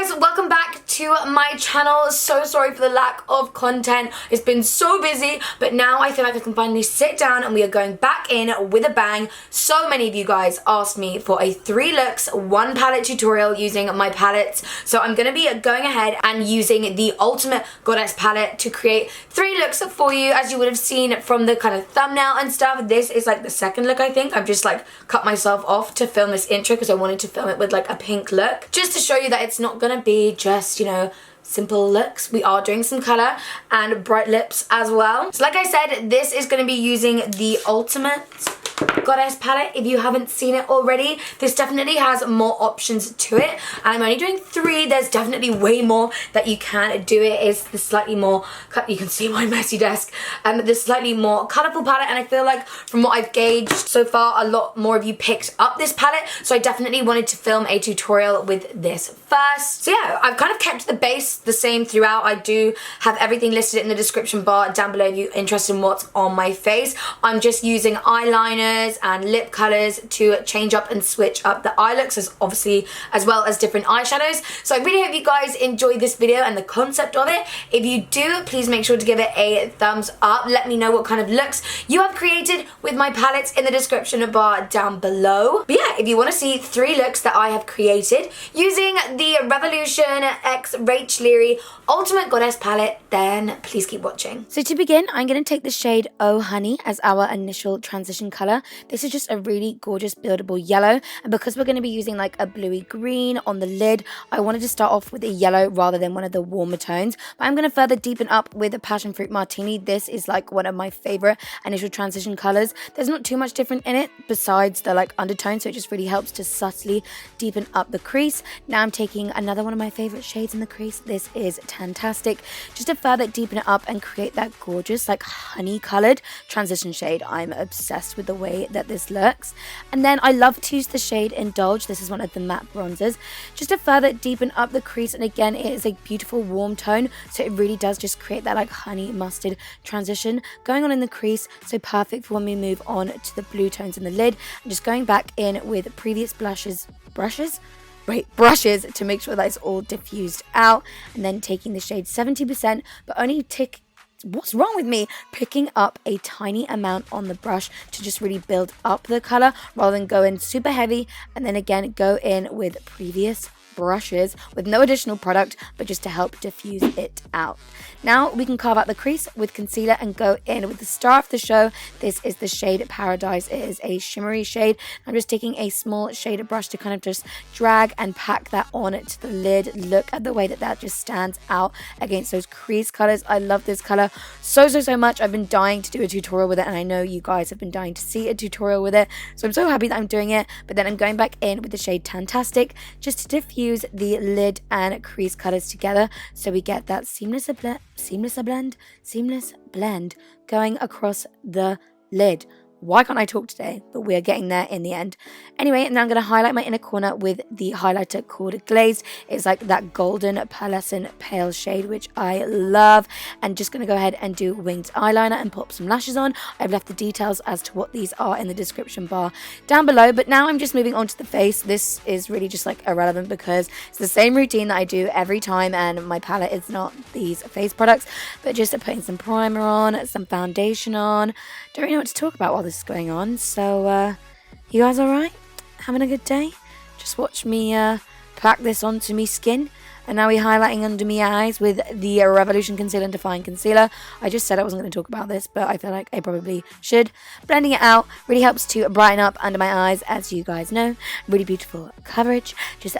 guys, welcome back to my channel. So sorry for the lack of content. It's been so busy, but now I feel like I can finally sit down and we are going back in with a bang. So many of you guys asked me for a 3 looks, 1 palette tutorial using my palettes. So I'm going to be going ahead and using the Ultimate Goddess palette to create 3 looks for you. As you would have seen from the kind of thumbnail and stuff, this is like the second look, I think. I've just like cut myself off to film this intro because I wanted to film it with like a pink look, just to show you that it's not gonna be just, you know, simple looks. We are doing some color and bright lips as well. So like I said, this is going to be using the Ultimate Goddess palette. If you haven't seen it already, this definitely has more options to it, and I'm only doing 3. There's definitely way more that you can do. It is the slightly more, you can see my messy desk, the slightly more colorful palette, and I feel like from what I've gauged so far, a lot more of you picked up this palette, so I definitely wanted to film a tutorial with this first. So yeah, I've kind of kept the base the same throughout. I do have everything listed in the description bar down below if you're interested in what's on my face. I'm just using eyeliners and lip colors to change up and switch up the eye looks, as well as different eyeshadows. So I really hope you guys enjoyed this video and the concept of it. If you do, please make sure to give it a thumbs up. Let me know what kind of looks you have created with my palettes in the description bar down below. But yeah, if you want to see 3 looks that I have created using the Revolution X Rach Leary Ultimate Goddess palette, then please keep watching. So to begin, I'm going to take the shade Oh Honey as our initial transition color. This is just a really gorgeous buildable yellow, and because we're going to be using like a bluey green on the lid, I wanted to start off with a yellow rather than one of the warmer tones. But I'm going to further deepen up with a Passion Fruit Martini. This is like one of my favorite initial transition colors. There's not too much different in it besides the like undertone, so it just really helps to subtly deepen up the crease. Now I'm taking another one of my favorite shades in the crease. This is Fantastic, just to further deepen it up and create that gorgeous like honey colored transition shade. I'm obsessed with the way that this looks. And then I love to use the shade Indulge. This is one of the matte bronzers, just to further deepen up the crease. And again, it is a beautiful warm tone, so it really does just create that like honey mustard transition going on in the crease. So perfect for when we move on to the blue tones in the lid. I'm just going back in with previous brushes to make sure that it's all diffused out, and then taking the shade 70%, but only picking up a tiny amount on the brush to just really build up the color rather than go in super heavy and then again go in with previous brushes with no additional product, but just to help diffuse it out. Now we can carve out the crease with concealer and go in with the star of the show. This is the shade Paradise. It is a shimmery shade. I'm just taking a small shader brush to kind of just drag and pack that on to the lid. Look at the way that that just stands out against those crease colors. I love this color so much. I've been dying to do a tutorial with it, and I know you guys have been dying to see a tutorial with it, so I'm so happy that I'm doing it. But then I'm going back in with the shade Fantastic just to diffuse the lid and crease colors together, so we get that seamless blend going across the lid. Why can't I talk today? But we're getting there in the end. Anyway, and now I'm going to highlight my inner corner with the highlighter called Glazed. It's like that golden pearlescent pale shade, which I love. And just going to go ahead and do winged eyeliner and pop some lashes on. I've left the details as to what these are in the description bar down below. But now I'm just moving on to the face. This is really just like irrelevant because it's the same routine that I do every time, and my palette is not these face products, but just putting some primer on, some foundation on. Don't really know what to talk about while this is going on. So you guys alright? Having a good day? Just watch me pack this onto me skin. And now we're highlighting under my eyes with the Revolution Concealer and Define Concealer. I just said I wasn't going to talk about this, but I feel like I probably should. Blending it out really helps to brighten up under my eyes, as you guys know. Really beautiful coverage. Just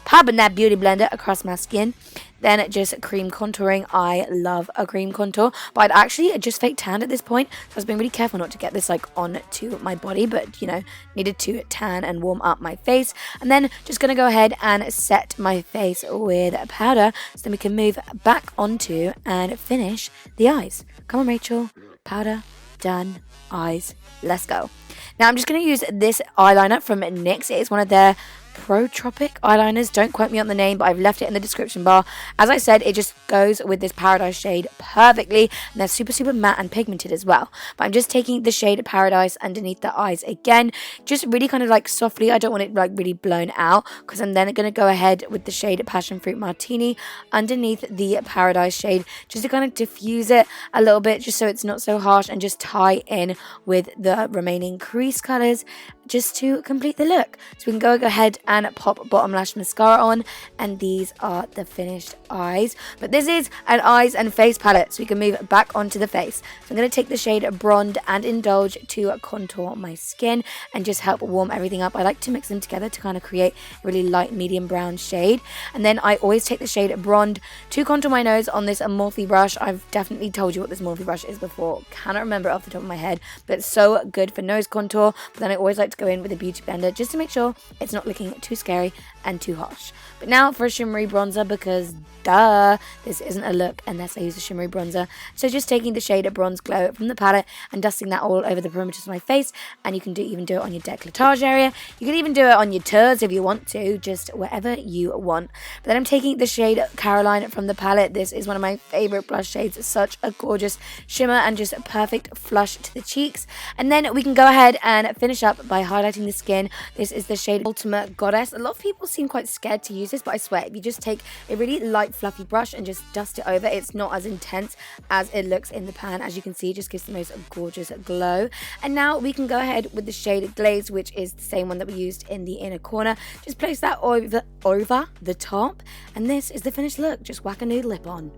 popping that beauty blender across my skin. Then just cream contouring. I love a cream contour, but I'd actually just fake tanned at this point, so I was being really careful not to get this like onto my body, but you know, needed to tan and warm up my face. And then just gonna go ahead and set my face with powder, so then we can move back onto and finish the eyes. Come on, Rachel. Powder, done, eyes, let's go. Now I'm just going to use this eyeliner from NYX. It is one of their Pro Tropic eyeliners. Don't quote me on the name, but I've left it in the description bar. As I said, it just goes with this Paradise shade perfectly, and they're super matte and pigmented as well. But I'm just taking the shade Paradise underneath the eyes again, just really kind of like softly. I don't want it like really blown out, because I'm then going to go ahead with the shade Passion Fruit Martini underneath the Paradise shade, just to kind of diffuse it a little bit, just so it's not so harsh, and just tie in with the remaining crease colors just to complete the look. So we can go ahead and pop bottom lash mascara on, and these are the finished eyes. But this is an eyes and face palette, so we can move back onto the face. So I'm going to take the shade Bronze and Indulge to contour my skin and just help warm everything up. I like to mix them together to kind of create a really light medium brown shade. And then I always take the shade Bronze to contour my nose on this Morphe brush. I've definitely told you what this Morphe brush is before, cannot remember it off the top of my head, but it's so good for nose contour. But then I always like to go in with a beauty blender just to make sure it's not looking too scary and too harsh. But now for a shimmery bronzer, because duh, this isn't a look unless I use a shimmery bronzer. So just taking the shade Bronze Glow from the palette and dusting that all over the perimeter of my face. And you can even do it on your décolletage area. You can even do it on your turds if you want to, just wherever you want. But then I'm taking the shade Caroline from the palette. This is one of my favorite blush shades. It's such a gorgeous shimmer and just a perfect flush to the cheeks. And then we can go ahead and finish up by highlighting the skin. This is the shade Ultimate Goddess. A lot of people seem quite scared to use this, but I swear, if you just take a really light fluffy brush and just dust it over, it's not as intense as it looks in the pan. As you can see, it just gives the most gorgeous glow. And now we can go ahead with the shade Glaze, which is the same one that we used in the inner corner. Just place that over the top, and this is the finished look. Just whack a nude lip on.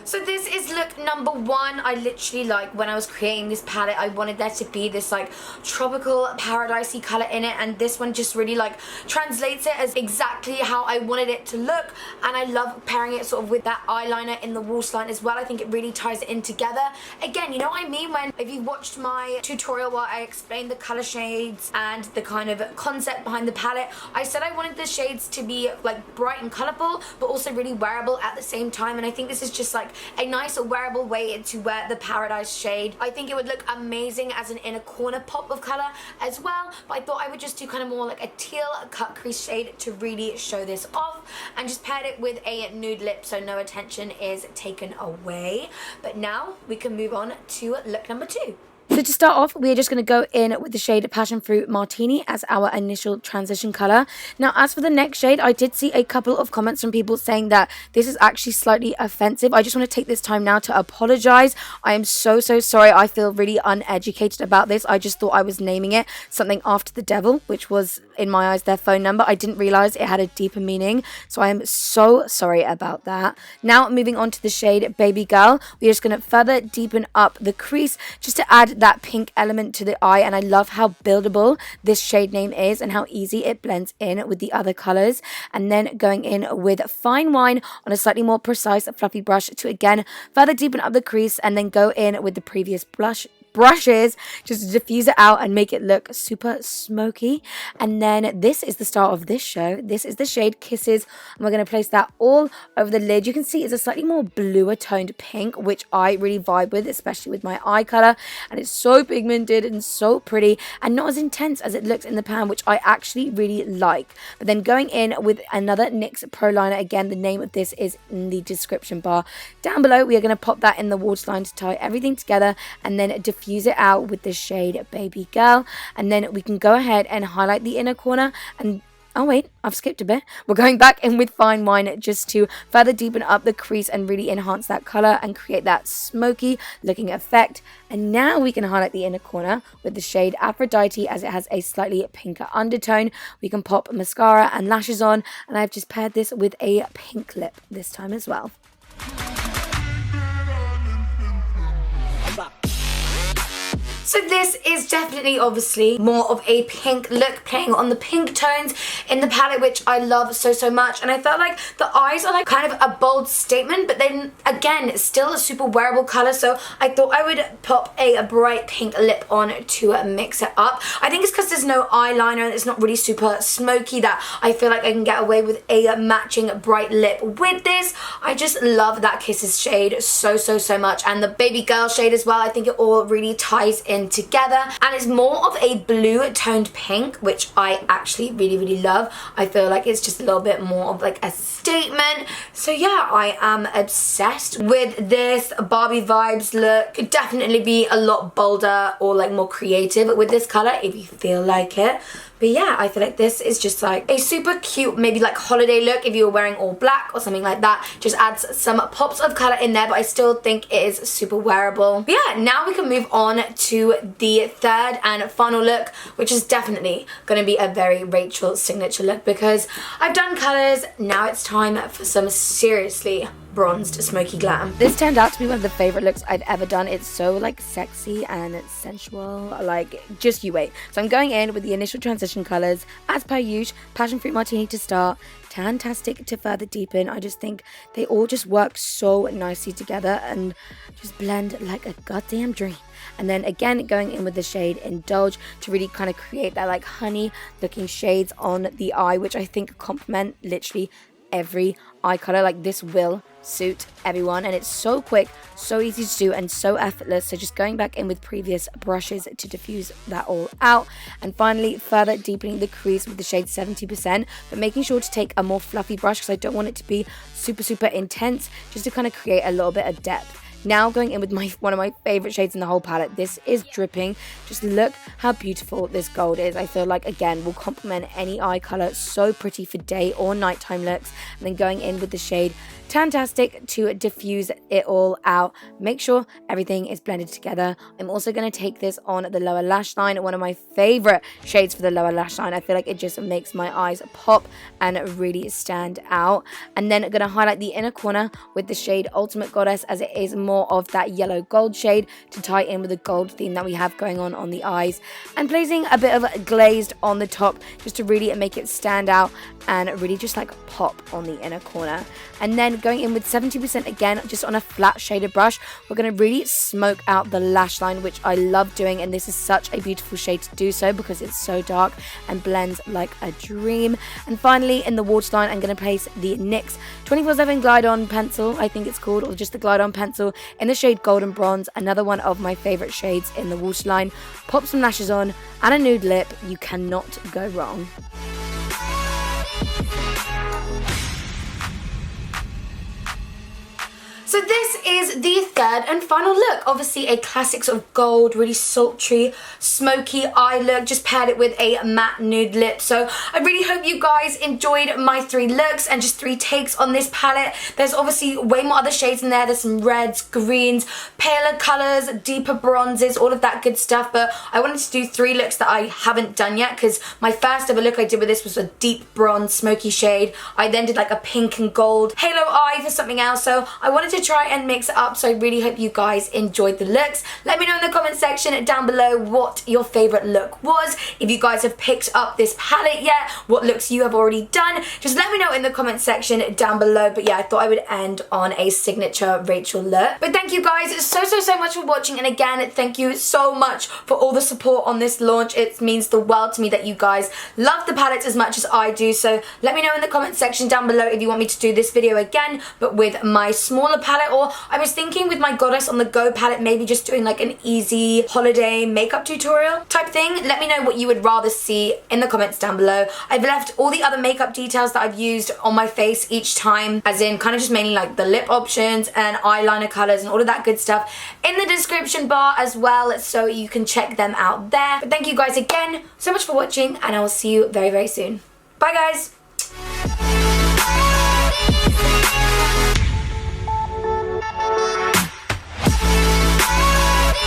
So this is look number one. I literally, like, when I was creating this palette, I wanted there to be this like tropical paradisey color in it, and this one just really like translates it as exactly how I wanted it to look. And I love pairing it sort of with that eyeliner in the waterline as well. I think it really ties it in together. Again, you know what I mean, when if you watched my tutorial where I explained the color shades and the kind of concept behind the palette, I said I wanted the shades to be like bright and colorful but also really wearable at the same time. And I think this is just like a nice wearable way to wear the Paradise shade. I think it would look amazing as an inner corner pop of color as well, but I thought I would just do kind of more like a teal cut crease shade to really show this off, and just paired it with a nude lip so no attention is taken away. But now we can move on to look number two. So to start off, we are just going to go in with the shade Passion Fruit Martini as our initial transition color. Now, as for the next shade, I did see a couple of comments from people saying that this is actually slightly offensive. I just want to take this time now to apologize. I am so sorry. I feel really uneducated about this. I just thought I was naming it something after the devil, which was, in my eyes, their phone number. I didn't realize it had a deeper meaning, so I am so sorry about that. Now, moving on to the shade Baby Girl, we're just going to further deepen up the crease just to add that pink element to the eye. And I love how buildable this shade name is and how easy it blends in with the other colors. And then going in with Fine Wine on a slightly more precise fluffy brush to again further deepen up the crease, and then go in with the previous brushes just to diffuse it out and make it look super smoky. And then this is the start of this show. This is the shade Kisses, and we're going to place that all over the lid. You can see it's a slightly more bluer toned pink, which I really vibe with, especially with my eye color, and it's so pigmented and so pretty and not as intense as it looks in the pan, which I actually really like. But then going in with another NYX Pro Liner, again the name of this is in the description bar down below. We are going to pop that in the waterline to tie everything together, and then diffuse it out with the shade Baby Girl. And then we can go ahead and highlight the inner corner. And oh wait, I've skipped a bit. We're going back in with Fine Wine just to further deepen up the crease and really enhance that color and create that smoky looking effect. And now we can highlight the inner corner with the shade Aphrodite, as it has a slightly pinker undertone. We can pop mascara and lashes on, and I've just paired this with a pink lip this time as well. So this is definitely obviously more of a pink look, playing on the pink tones in the palette, which I love so much. And I felt like the eyes are like kind of a bold statement, but then again, it's still a super wearable color. So I thought I would pop a bright pink lip on to mix it up. I think it's because there's no eyeliner and it's not really super smoky that I feel like I can get away with a matching bright lip with this. I just love that Kisses shade so much, and the baby girl shade as well. I think it all really ties in together, and it's more of a blue toned pink, which I actually really love. I feel like it's just a little bit more of like a statement. So yeah, I am obsessed with this Barbie vibes look. Could definitely be a lot bolder or like more creative with this color if you feel like it. But yeah, I feel like this is just like a super cute, maybe like holiday look if you were wearing all black or something like that. Just adds some pops of color in there, but I still think it is super wearable. But yeah, now we can move on to the third and final look, which is definitely going to be a very Rachel signature look, because I've done colors. Now it's time for some seriously bronzed smoky glam. This turned out to be one of the favorite looks I've ever done. It's so like sexy and sensual, like just you wait. So I'm going in with the initial transition colors as per usual. Passion Fruit Martini to start, Tantastic to further deepen. I just think they all just work so nicely together and just blend like a goddamn dream. And then again, going in with the shade Indulge to really kind of create that like honey looking shades on the eye, which I think complement literally every eye color. Like this will suit everyone, and it's so quick, so easy to do, and so effortless. So just going back in with previous brushes to diffuse that all out, and finally further deepening the crease with the shade 70%, but making sure to take a more fluffy brush because I don't want it to be super intense, just to kind of create a little bit of depth. Now going in with one of my favorite shades in the whole palette. This is Dripping. Just look how beautiful this gold is. I feel like, again, will complement any eye color. So pretty for day or nighttime looks. And then going in with the shade Tantastic to diffuse it all out. Make sure everything is blended together. I'm also going to take this on the lower lash line, one of my favorite shades for the lower lash line. I feel like it just makes my eyes pop and really stand out. And then I'm going to highlight the inner corner with the shade Ultimate Goddess, as it is more of that yellow gold shade to tie in with the gold theme that we have going on the eyes, and placing a bit of glazed on the top just to really make it stand out and really just like pop on the inner corner. And then going in with 70% again, just on a flat shaded brush, we're going to really smoke out the lash line, which I love doing, and this is such a beautiful shade to do so because it's so dark and blends like a dream. And finally in the waterline, I'm going to place the NYX 24/7 Glide On pencil, I think it's called, or just the Glide On pencil in the shade Golden Bronze, another one of my favorite shades in the waterline. Pop some lashes on and a nude lip. You cannot go wrong. So this is the third and final look. Obviously a classic sort of gold, really sultry, smoky eye look. Just paired it with a matte nude lip. So I really hope you guys enjoyed my 3 looks and just 3 takes on this palette. There's obviously way more other shades in there. There's some reds, greens, paler colors, deeper bronzes, all of that good stuff. But I wanted to do 3 looks that I haven't done yet, because my first ever look I did with this was a deep bronze smoky shade. I then did like a pink and gold halo eye for something else. So I wanted to try and mix it up, so I really hope you guys enjoyed the looks. Let me know in the comment section down below what your favorite look was. If you guys have picked up this palette yet, what looks you have already done, just let me know in the comment section down below. But yeah, I thought I would end on a signature Rachel look. But thank you guys so much for watching, and again, thank you so much for all the support on this launch. It means the world to me that you guys love the palettes as much as I do. So let me know in the comment section down below if you want me to do this video again, but with my smaller palette, or I was thinking with my Goddess on the Go palette, maybe just doing like an easy holiday makeup tutorial type thing. Let me know what you would rather see in the comments down below. I've left all the other makeup details that I've used on my face each time, as in kind of just mainly like the lip options and eyeliner colors and all of that good stuff, in the description bar as well, so you can check them out there. But thank you guys again so much for watching, and I will see you very soon. Bye guys!